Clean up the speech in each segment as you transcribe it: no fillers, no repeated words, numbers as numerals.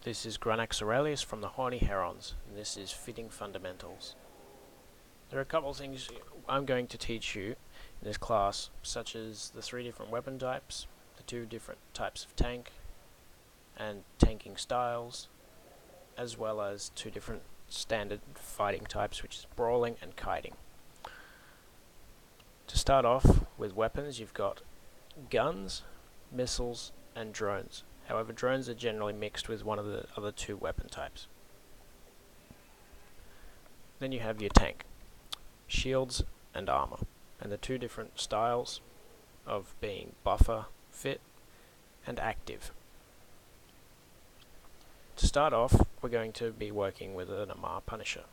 This is Granax Aurelius from the Horny Herons, and this is Fitting Fundamentals. There are a couple of things I'm going to teach you in this class, such as the 3 different weapon types, the 2 different types of tank, and tanking styles, as well as 2 different standard fighting types, which is brawling and kiting. To start off with weapons, you've got guns, missiles, and drones. However, drones are generally mixed with one of the other 2 weapon types. Then you have your tank, shields and armor, and the 2 different styles of being buffer, fit, and active. To start off, we're going to be working with an Amar Punisher.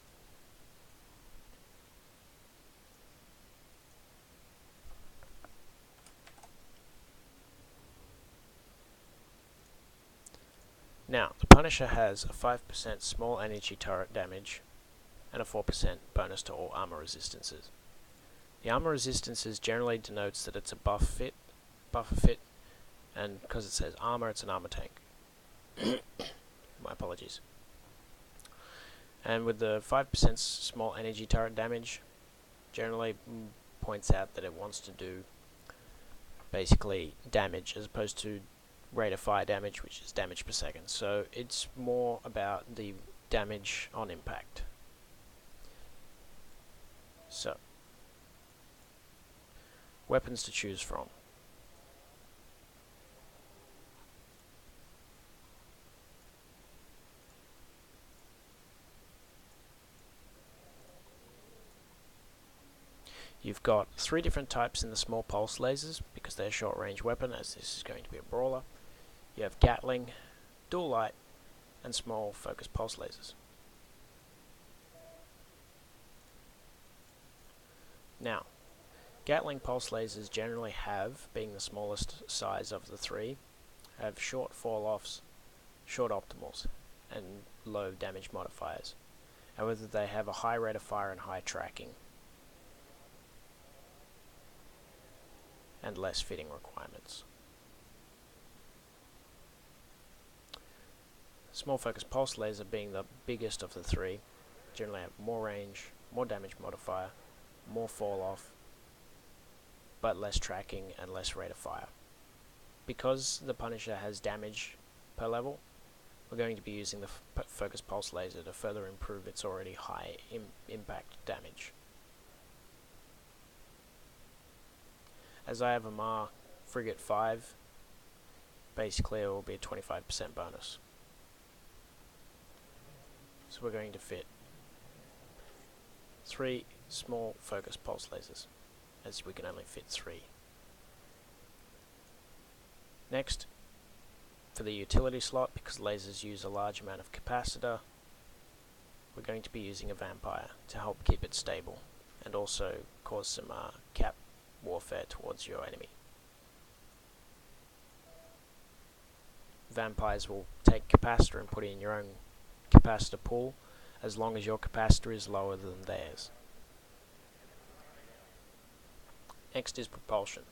Now, the Punisher has a 5% small energy turret damage and a 4% bonus to all armor resistances. The armor resistances generally denotes that it's a buffer fit, and because it says armor, it's an armor tank. My apologies. And with the 5% small energy turret damage, generally points out that it wants to do basically damage as opposed to rate of fire damage, which is damage per second. So it's more about the damage on impact. So, weapons to choose from. You've got 3 different types in the small pulse lasers, because they're a short range weapon, as this is going to be a brawler. You have Gatling, dual light, and small focus pulse lasers. Now, Gatling pulse lasers generally have, being the smallest size of the 3, have short fall-offs, short optimals, and low damage modifiers. However, they have a high rate of fire and high tracking, and less fitting requirements. Small focus pulse laser, being the biggest of the 3, generally have more range, more damage modifier, more fall off, but less tracking and less rate of fire. Because the Punisher has damage per level, we're going to be using the focus pulse laser to further improve its already high impact damage. As I have a Amar Frigate 5, basically it will be a 25% bonus. So we're going to fit 3 small focus pulse lasers, as we can only fit 3. Next, for the utility slot, because lasers use a large amount of capacitor, we're going to be using a vampire to help keep it stable, and also cause some cap warfare towards your enemy. Vampires will take capacitor and put it in your own capacitor pool, as long as your capacitor is lower than theirs. Next is propulsion.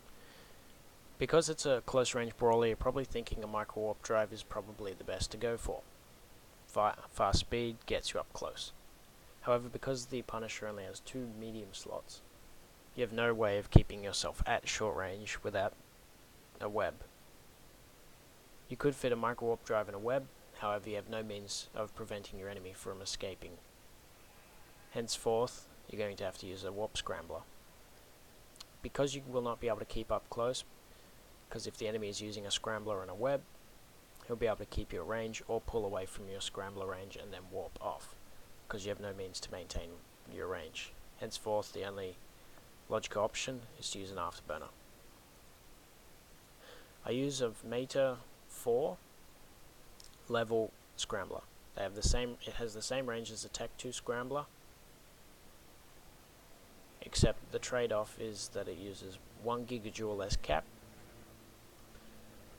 Because it's a close range brawler, you're probably thinking a micro warp drive is probably the best to go for. Fast speed gets you up close. However, because the Punisher only has 2 medium slots, you have no way of keeping yourself at short range without a web. You could fit a micro warp drive in a web, however you have no means of preventing your enemy from escaping. Henceforth, you're going to have to use a warp scrambler. Because you will not be able to keep up close, because if the enemy is using a scrambler and a web, he'll be able to keep your range or pull away from your scrambler range and then warp off, because you have no means to maintain your range. Henceforth, the only logical option is to use an afterburner. I use a Meta 4 level scrambler. It has the same range as the Tech 2 scrambler, except the trade-off is that it uses 1 gigajoule less cap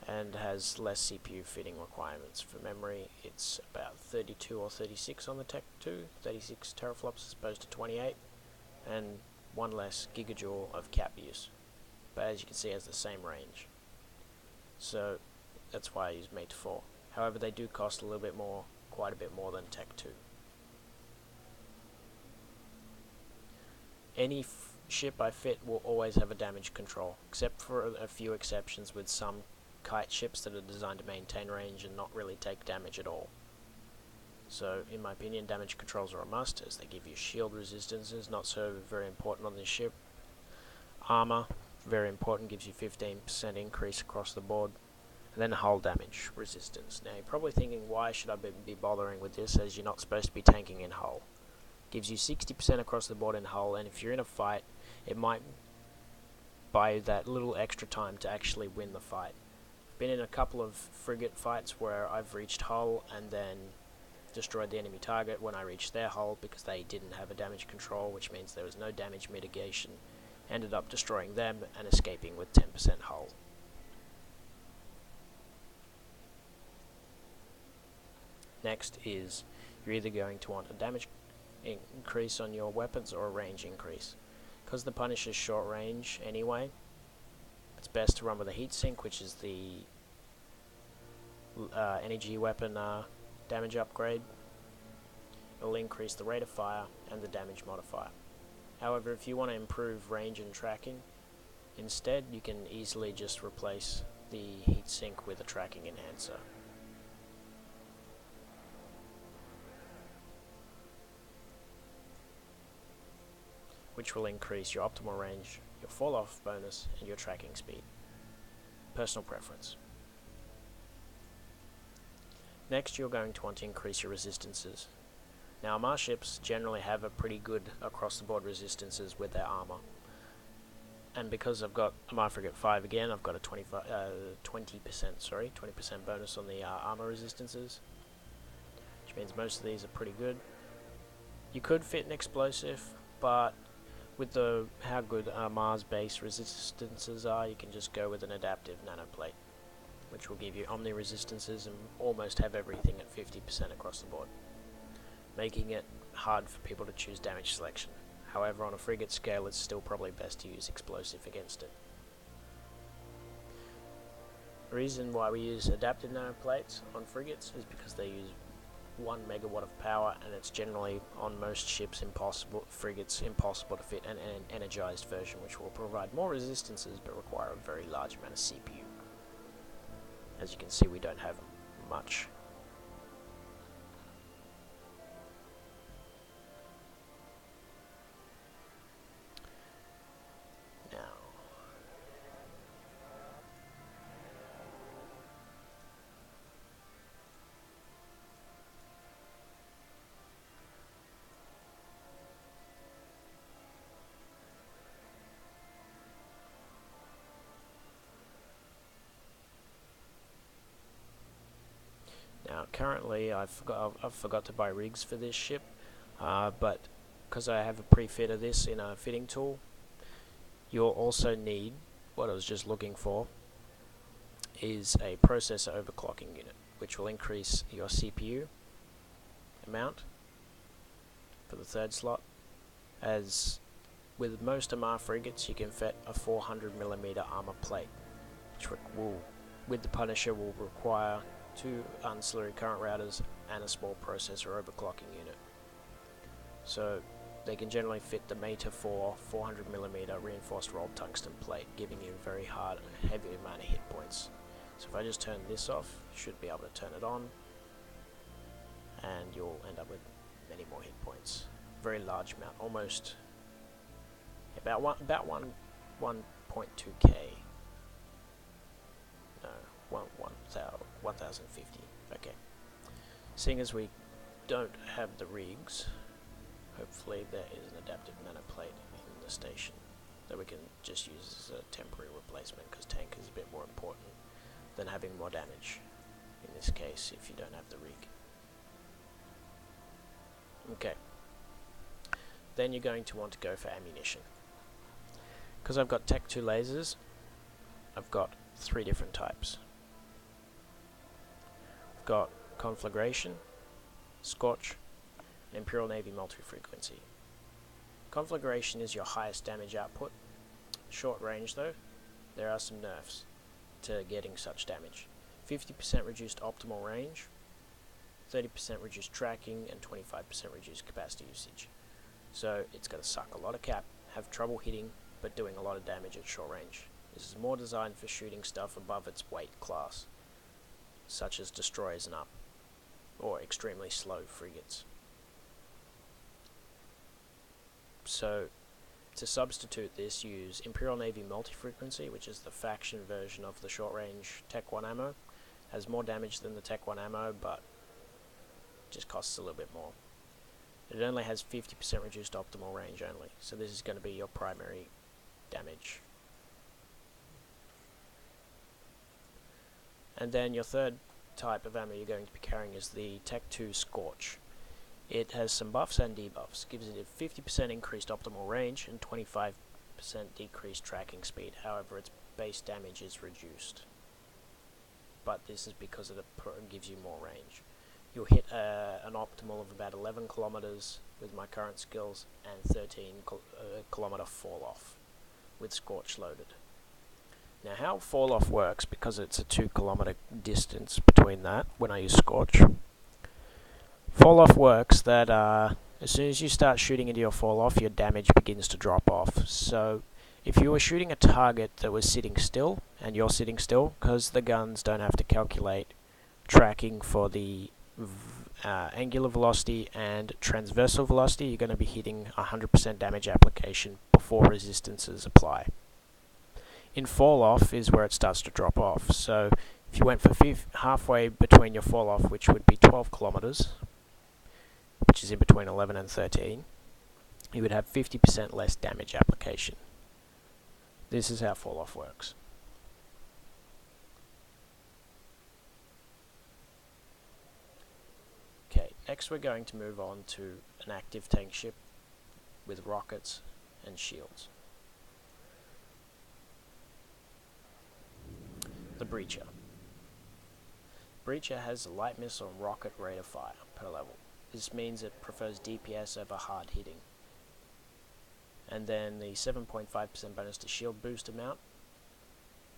and has less CPU fitting requirements. For memory, it's about 32 or 36 on the Tech 2, 36 teraflops as opposed to 28, and 1 less gigajoule of cap use. But as you can see, it has the same range. So that's why I use Mate 4. However, they do cost a little bit more, quite a bit more than Tech 2. Any ship I fit will always have a damage control, except for a few exceptions with some kite ships that are designed to maintain range and not really take damage at all. So, in my opinion, damage controls are a must, as they give you shield resistances, not so very important on this ship. Armor, very important, gives you 15% increase across the board. And then hull damage resistance. Now, you're probably thinking, why should I be bothering with this, as you're not supposed to be tanking in hull? Gives you 60% across the board in hull, and if you're in a fight, it might buy you that little extra time to actually win the fight. I've been in a couple of frigate fights where I've reached hull and then destroyed the enemy target when I reached their hull because they didn't have a damage control, which means there was no damage mitigation. Ended up destroying them and escaping with 10% hull. Next is, you're either going to want a damage increase on your weapons or a range increase. Because the Punisher's short range anyway, it's best to run with a heatsink, which is the energy weapon damage upgrade. It'll increase the rate of fire and the damage modifier. However, if you want to improve range and tracking, instead you can easily just replace the heatsink with a tracking enhancer. Which will increase your optimal range, your fall off bonus, and your tracking speed. Personal preference. Next, you're going to want to increase your resistances. Now, Amar ships generally have a pretty good across the board resistances with their armor. And because I've got Amar Frigate 5 again, I've got a 20% bonus on the armor resistances, which means most of these are pretty good. You could fit an explosive, but with how good Amar's base resistances are, you can just go with an adaptive nanoplate, which will give you omni resistances and almost have everything at 50% across the board, making it hard for people to choose damage selection. However, on a frigate scale, it's still probably best to use explosive against it. The reason why we use adaptive nanoplates on frigates is because they use 1 megawatt of power, and it's generally on most ships frigates impossible to fit an energized version, which will provide more resistances but require a very large amount of CPU. As you can see, we don't have much. Now, currently, I've forgot to buy rigs for this ship, but because I have a pre-fit of this in a fitting tool, you'll also need, what I was just looking for, is a processor overclocking unit, which will increase your CPU amount for the third slot. As with most Amar frigates, you can fit a 400mm armor plate, which with the Punisher will require 2 ancillary current routers and a small processor overclocking unit. So they can generally fit the Meta 4 400mm reinforced rolled tungsten plate, giving you a very hard, heavy amount of hit points. So if I just turn this off, you should be able to turn it on, and you'll end up with many more hit points. Very large amount, almost about 1.2k. No, 1050. Okay. Seeing as we don't have the rigs, hopefully there is an adaptive nanoplate in the station that we can just use as a temporary replacement, because tank is a bit more important than having more damage in this case if you don't have the rig. Okay. Then you're going to want to go for ammunition. Because I've got Tech 2 lasers, I've got 3 different types. I've got Conflagration, Scorch, and Imperial Navy multi-frequency. Conflagration is your highest damage output. Short range though, there are some nerfs to getting such damage. 50% reduced optimal range, 30% reduced tracking, and 25% reduced capacity usage. So it's going to suck a lot of cap, have trouble hitting, but doing a lot of damage at short range. This is more designed for shooting stuff above its weight class, such as destroyers and up, or extremely slow frigates. So, to substitute this, use Imperial Navy Multi-Frequency, which is the faction version of the short-range Tech 1 ammo. Has more damage than the Tech 1 ammo, but just costs a little bit more. It only has 50% reduced optimal range only, so this is going to be your primary damage. And then your third type of ammo you're going to be carrying is the Tech 2 Scorch. It has some buffs and debuffs, gives it a 50% increased optimal range and 25% decreased tracking speed. However, its base damage is reduced, but this is because it gives you more range. You'll hit an optimal of about 11 kilometers with my current skills and 13 kilometer fall off with Scorch loaded. Now how fall off works, because it's a 2 kilometer distance between that when I use Scorch. Fall off works that as soon as you start shooting into your fall off, your damage begins to drop off. So if you were shooting a target that was sitting still, and you're sitting still, because the guns don't have to calculate tracking for the angular velocity and transversal velocity, you're going to be hitting 100% damage application before resistances apply. In fall off is where it starts to drop off. So if you went for halfway between your fall off, which would be 12 kilometers, which is in between 11 and 13, you would have 50% less damage application. This is how fall off works. Okay, next we're going to move on to an active tank ship with rockets and shields. The Breacher. Breacher has a light missile and rocket rate of fire per level. This means it prefers DPS over hard hitting. And then the 7.5% bonus to shield boost amount.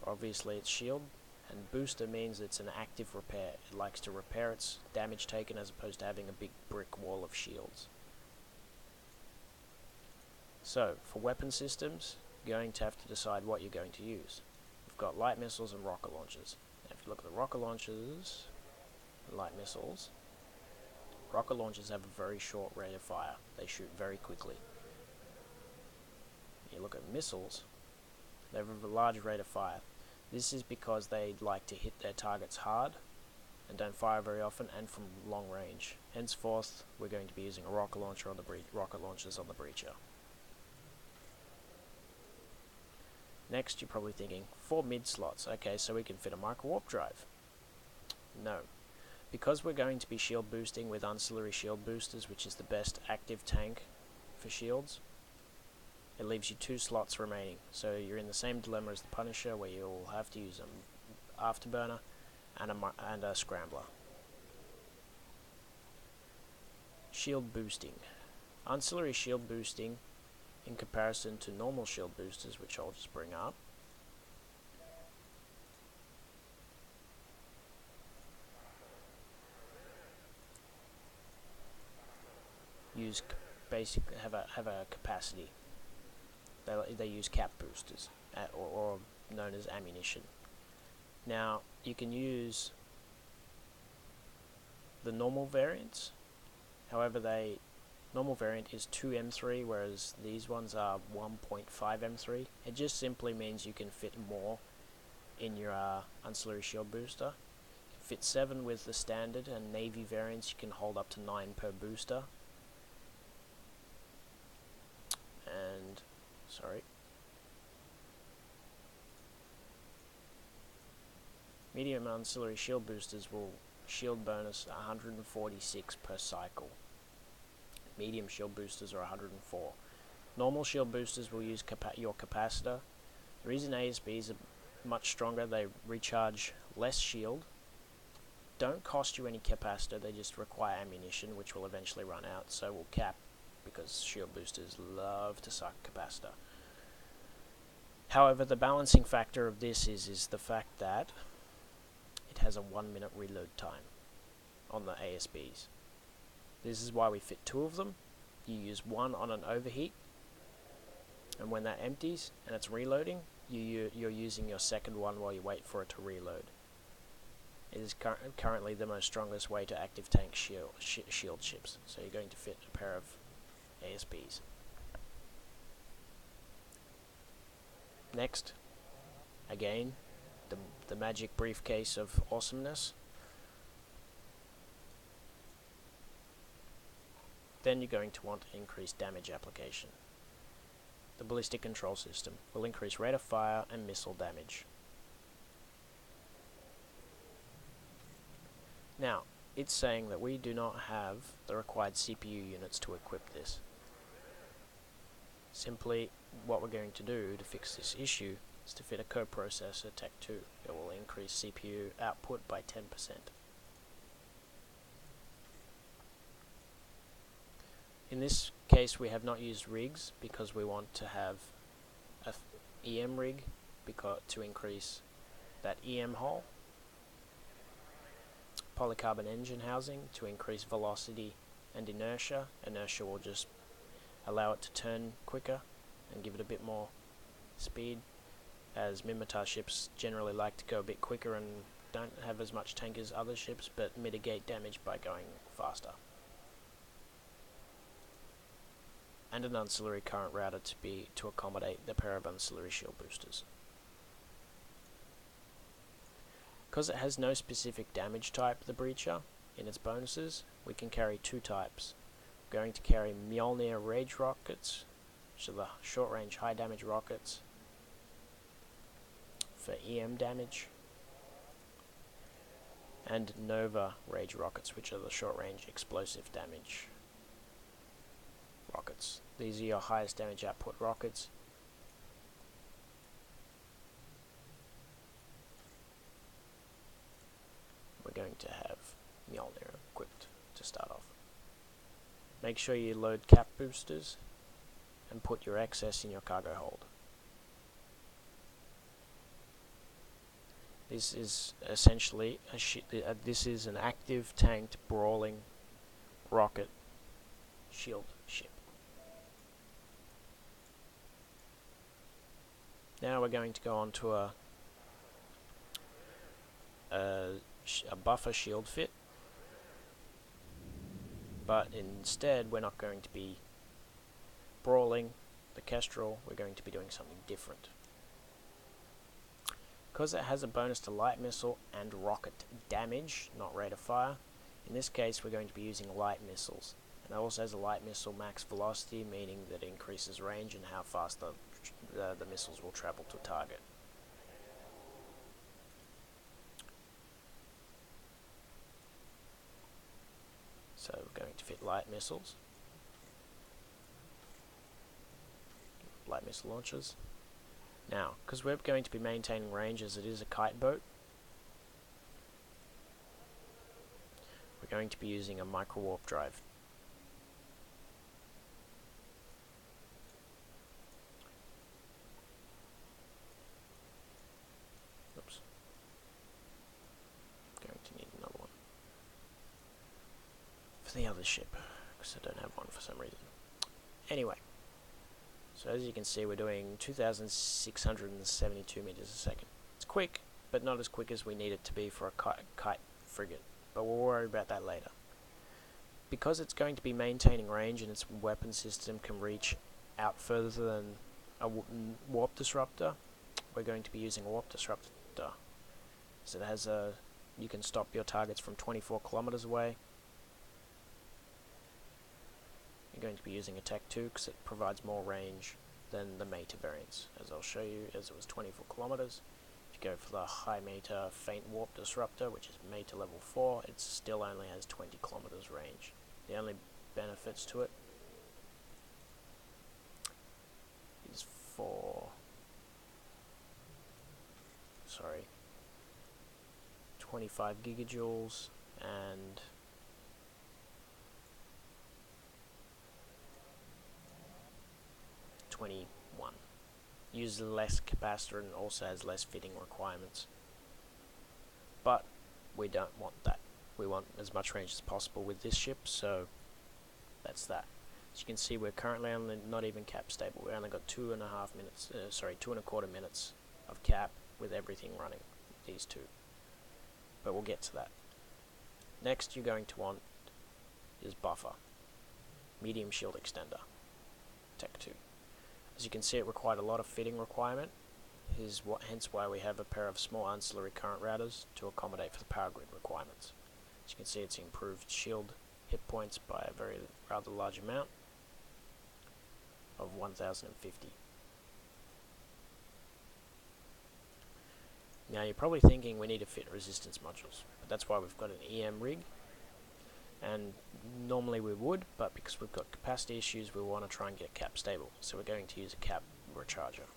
Obviously it's shield, and booster means it's an active repair. It likes to repair its damage taken as opposed to having a big brick wall of shields. So, for weapon systems, you're going to have to decide what you're going to use. We've got light missiles and rocket launchers. Now, if you look at the rocket launchers and light missiles, rocket launchers have a very short rate of fire. They shoot very quickly. You look at missiles, they have a large rate of fire. This is because they like to hit their targets hard and don't fire very often and from long range. Henceforth, we're going to be using a rocket launcher on the rocket launchers on the Breacher. Next, you're probably thinking, 4 mid slots. Okay, so we can fit a micro warp drive. No. Because we're going to be shield boosting with ancillary shield boosters, which is the best active tank for shields, it leaves you 2 slots remaining. So you're in the same dilemma as the Punisher, where you'll have to use an afterburner and a scrambler. Shield boosting. Ancillary shield boosting, in comparison to normal shield boosters, which I'll just bring up, have a capacity. They use cap boosters, or known as ammunition. Now you can use the normal variants. However, normal variant is 2 M3, whereas these ones are 1.5 M3. It just simply means you can fit more in your ancillary shield booster. You can fit 7 with the standard, and Navy variants you can hold up to 9 per booster. And, medium ancillary shield boosters will shield bonus 146 per cycle. Medium shield boosters are 104. Normal shield boosters will use your capacitor. The reason ASBs are much stronger, they recharge less shield, don't cost you any capacitor, they just require ammunition, which will eventually run out, so will cap, because shield boosters love to suck capacitor. However, the balancing factor of this is the fact that it overheat has a 1-minute reload time on the ASBs. This is why we fit 2 of them. You use one on an overheat, and when that empties and it's reloading, you're using your second one while you wait for it to reload. It is currently the most strongest way to active tank shield ships, so you're going to fit a pair of ASBs. Next, again, the magic briefcase of awesomeness. Then you're going to want increased damage application. The ballistic control system will increase rate of fire and missile damage. Now, it's saying that we do not have the required CPU units to equip this. Simply, what we're going to do to fix this issue is to fit a coprocessor Tech 2. It will increase CPU output by 10%. In this case, we have not used rigs because we want to have a EM rig to increase that EM hull. Polycarbon engine housing to increase velocity and inertia. Inertia will just allow it to turn quicker and give it a bit more speed, as Minmatar ships generally like to go a bit quicker and don't have as much tank as other ships, but mitigate damage by going faster. And an ancillary current router to accommodate the pair of ancillary shield boosters. Because it has no specific damage type, the Breacher, in its bonuses, we can carry 2 types. We're going to carry Mjolnir Rage rockets, which are the short-range high-damage rockets for EM damage, and Nova Rage rockets, which are the short-range explosive damage rockets. These are your highest damage output rockets. We're going to have Mjolnir equipped to start off. Make sure you load cap boosters and put your excess in your cargo hold. This is essentially this is an active tanked brawling rocket shield ship. Now we're going to go on to a buffer shield fit, but instead we're not going to be brawling the Kestrel, we're going to be doing something different. Because it has a bonus to light missile and rocket damage, not rate of fire, in this case we're going to be using light missiles. And it also has a light missile max velocity, meaning that it increases range and how fast the missiles will travel to target. So we're going to fit light missiles, light missile launchers. Now, because we're going to be maintaining range as it is a kite boat, we're going to be using a micro warp drive. Oops. Going to need another one for the other ship, because I don't have one for some reason. Anyway. So as you can see, we're doing 2,672 meters a second. It's quick, but not as quick as we need it to be for a kite frigate, but we'll worry about that later. Because it's going to be maintaining range and its weapon system can reach out further than a warp disruptor, we're going to be using a warp disruptor. So it has you can stop your targets from 24 kilometers away. You're going to be using a Tech 2 because it provides more range than the Meta variants. As I'll show you, as it was 24 kilometers. If you go for the high Meta faint warp disruptor, which is Meta level 4, it still only has 20 kilometers range. The only benefits to it is for 25 gigajoules and 21. Uses less capacitor and also has less fitting requirements. But we don't want that. We want as much range as possible with this ship, so that's that. As you can see, we're currently only not even cap stable. We only got 2.5 minutes, 2.25 minutes of cap with everything running, these two. But we'll get to that. Next you're going to want is buffer. Medium shield extender. Tech 2. As you can see, it required a lot of fitting requirement. Hence why we have a pair of small ancillary current routers to accommodate for the power grid requirements. As you can see, it's improved shield hit points by a rather large amount of 1050. Now you're probably thinking we need to fit resistance modules, but that's why we've got an EM rig, and normally we would, but because we've got capacity issues we want to try and get cap stable, so we're going to use a cap recharger.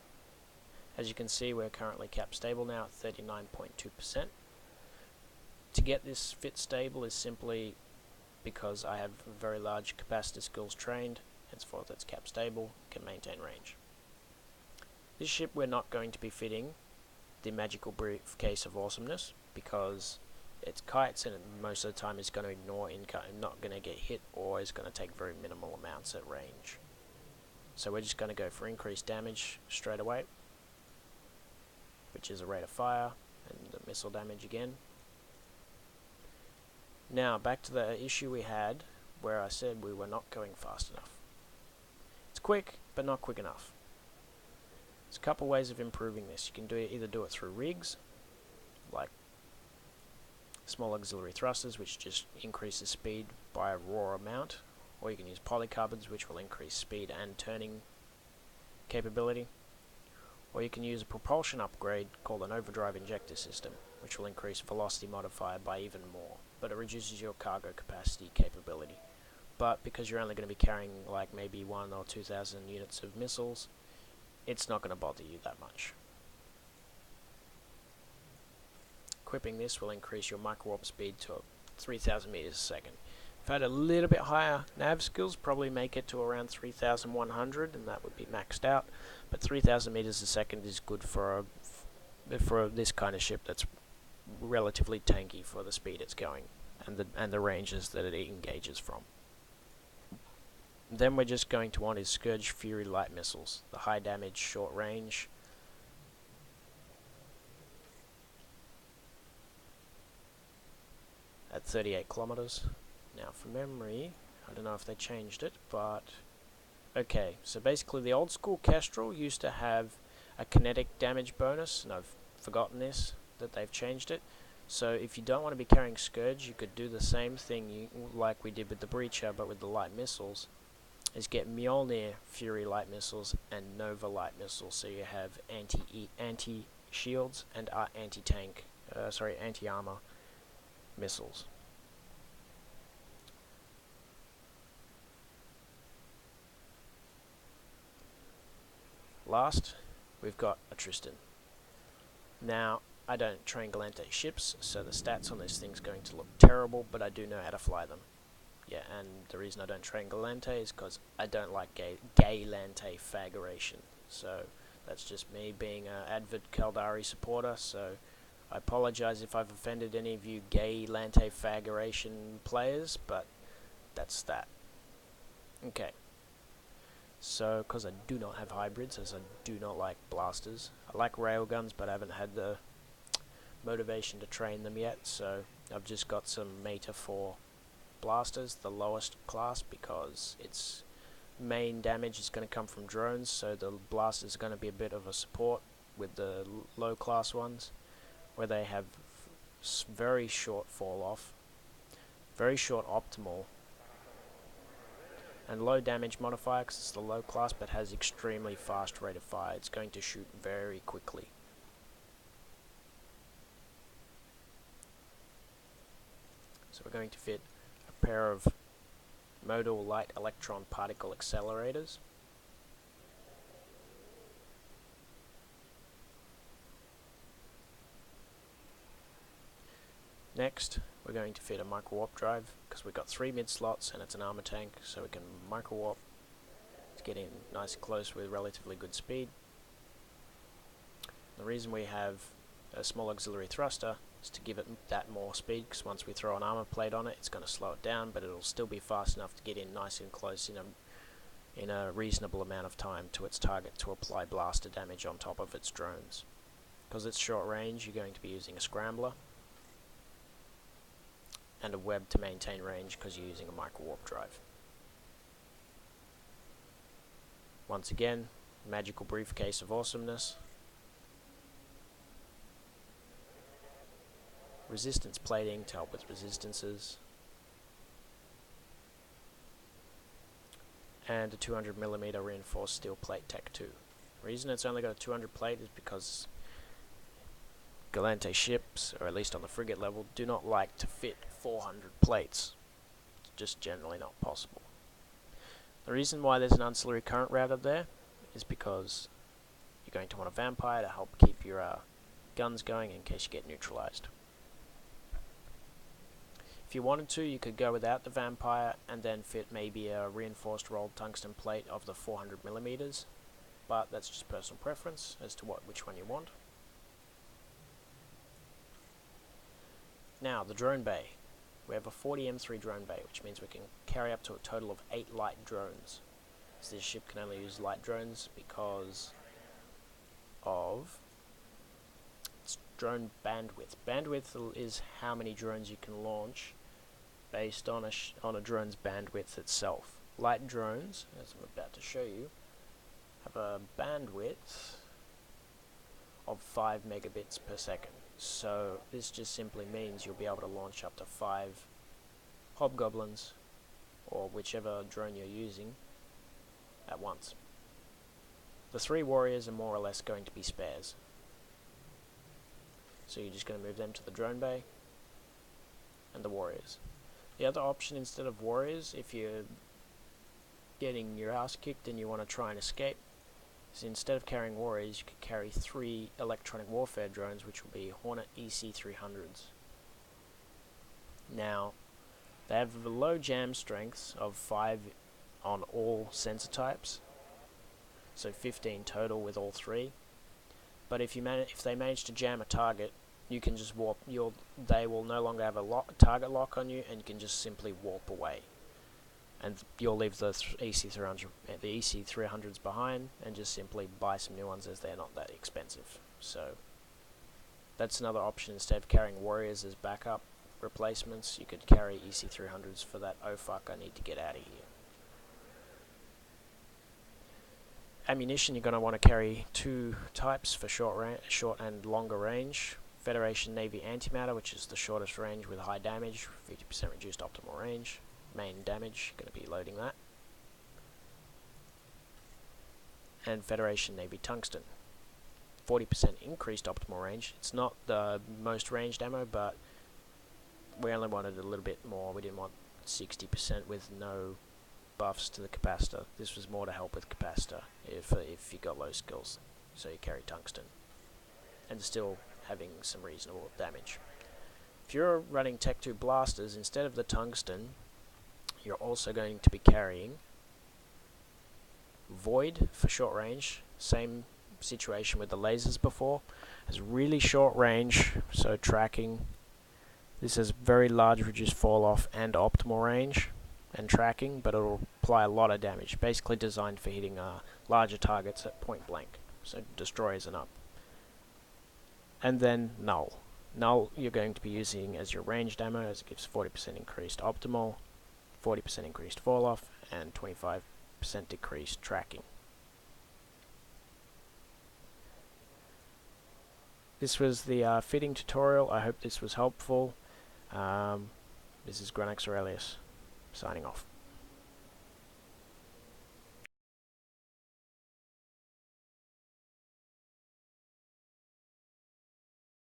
As you can see, we're currently cap stable now at 39.2%. To get this fit stable is simply because I have very large capacitor skills trained, henceforth it's cap stable, can maintain range. This ship we're not going to be fitting the magical briefcase of awesomeness because it's kites and most of the time it's going to ignore income, not going to get hit, or is going to take very minimal amounts at range. So we're just going to go for increased damage straight away, which is a rate of fire and the missile damage again. Now back to the issue we had where I said we were not going fast enough. It's quick, but not quick enough. There's a couple ways of improving this. You can either do it through rigs, like small auxiliary thrusters, which just increases speed by a raw amount, or you can use polycarbons, which will increase speed and turning capability, or you can use a propulsion upgrade called an overdrive injector system, which will increase velocity modifier by even more, but it reduces your cargo capacity capability. But because you're only going to be carrying like maybe 1,000 or 2,000 units of missiles, it's not going to bother you that much. Equipping this will increase your micro warp speed to 3,000 meters a second. If I had a little bit higher nav skills, probably make it to around 3,100, and that would be maxed out. But 3,000 meters a second is good for this kind of ship that's relatively tanky for the speed it's going and the ranges that it engages from. Then we're just going to want is Scourge Fury light missiles, the high damage, short range. At 38 kilometers. Now from memory, I don't know if they changed it, but okay, so basically the old school Kestrel used to have a kinetic damage bonus, and I've forgotten this, that they've changed it. So if you don't want to be carrying Scourge, you could do the same thing like we did with the Breacher, but with the light missiles, is get Mjolnir Fury light missiles and Nova light missiles, so you have anti-shields and anti-armor missiles. Last, we've got a Tristan. Now, I don't train Galante ships, so the stats on this thing's going to look terrible, but I do know how to fly them. Yeah, and the reason I don't train Galante is because I don't like gay-lante fagoration. So that's just me being an avid Caldari supporter, so I apologize if I've offended any of you gay-lante fagoration players, but that's that. Okay. So, because I do not have hybrids, as I do not like blasters. I like railguns, but I haven't had the motivation to train them yet, so I've just got some Meta 4 blasters, the lowest class, because its main damage is going to come from drones, so the blaster is going to be a bit of a support with the low class ones, where they have very short fall off, very short optimal, and low damage modifier because it's the low class, but has extremely fast rate of fire. It's going to shoot very quickly. So we're going to fit a pair of modal light electron particle accelerators. Next, we're going to fit a micro warp drive because we've got 3 mid slots and it's an armor tank, so we can micro warp to get in nice and close with relatively good speed. The reason we have a small auxiliary thruster is to give it that more speed, because once we throw an armor plate on it, it's going to slow it down, but it'll still be fast enough to get in nice and close in a reasonable amount of time to its target to apply blaster damage on top of its drones. Because it's short range, you're going to be using a scrambler and a web to maintain range, because you're using a micro warp drive. Once again, magical briefcase of awesomeness. Resistance plating to help with resistances. And a 200mm reinforced steel plate Tech 2. The reason it's only got a 200 plate is because Galante ships, or at least on the frigate level, do not like to fit 400 plates. It's just generally not possible. The reason why there's an ancillary current router there is because you're going to want a vampire to help keep your guns going in case you get neutralized. If you wanted to, you could go without the vampire and then fit maybe a reinforced rolled tungsten plate of the 400mm, but that's just personal preference as to which one you want. Now, the drone bay. We have a 40 M3 drone bay, which means we can carry up to a total of 8 light drones. So this ship can only use light drones because of its drone bandwidth. Bandwidth is how many drones you can launch based on a drone's bandwidth itself. Light drones, as I'm about to show you, have a bandwidth of 5 megabits per second. So this just simply means you'll be able to launch up to 5 hobgoblins, or whichever drone you're using, at once. The 3 warriors are more or less going to be spares. So you're just going to move them to the drone bay and the warriors. The other option instead of warriors, if you're getting your ass kicked and you want to try and escape, is instead of carrying warriors, you could carry 3 electronic warfare drones, which will be Hornet EC300s. Now, they have low jam strengths of 5 on all sensor types, so 15 total with all 3. But if they manage to jam a target, you can just warp. They will no longer have a target lock on you, and you can just simply warp away. And you'll leave the EC300s behind, and just simply buy some new ones, as they're not that expensive. So that's another option. Instead of carrying warriors as backup replacements, you could carry EC300s for that, oh fuck, I need to get out of here. Ammunition, you're going to want to carry 2 types for short and longer range. Federation Navy antimatter, which is the shortest range with high damage, 50% reduced optimal range. Main damage, going to be loading that. And Federation Navy tungsten, 40% increased optimal range. It's not the most ranged ammo, but we only wanted a little bit more. We didn't want 60% with no buffs to the capacitor. This was more to help with capacitor if you got low skills, so you carry tungsten and still having some reasonable damage. If you're running Tech 2 blasters, instead of the tungsten, you're also going to be carrying Void for short range. Same situation with the lasers before. Has really short range, so tracking. This has very large reduced fall off and optimal range and tracking, but it'll apply a lot of damage. Basically designed for hitting larger targets at point blank, so destroyers and up. And then Null. Null you're going to be using as your ranged ammo, as it gives 40% increased optimal, 40% increased fall off, and 25% decreased tracking. This was the fitting tutorial. I hope this was helpful. This is Granax Aurelius, signing off.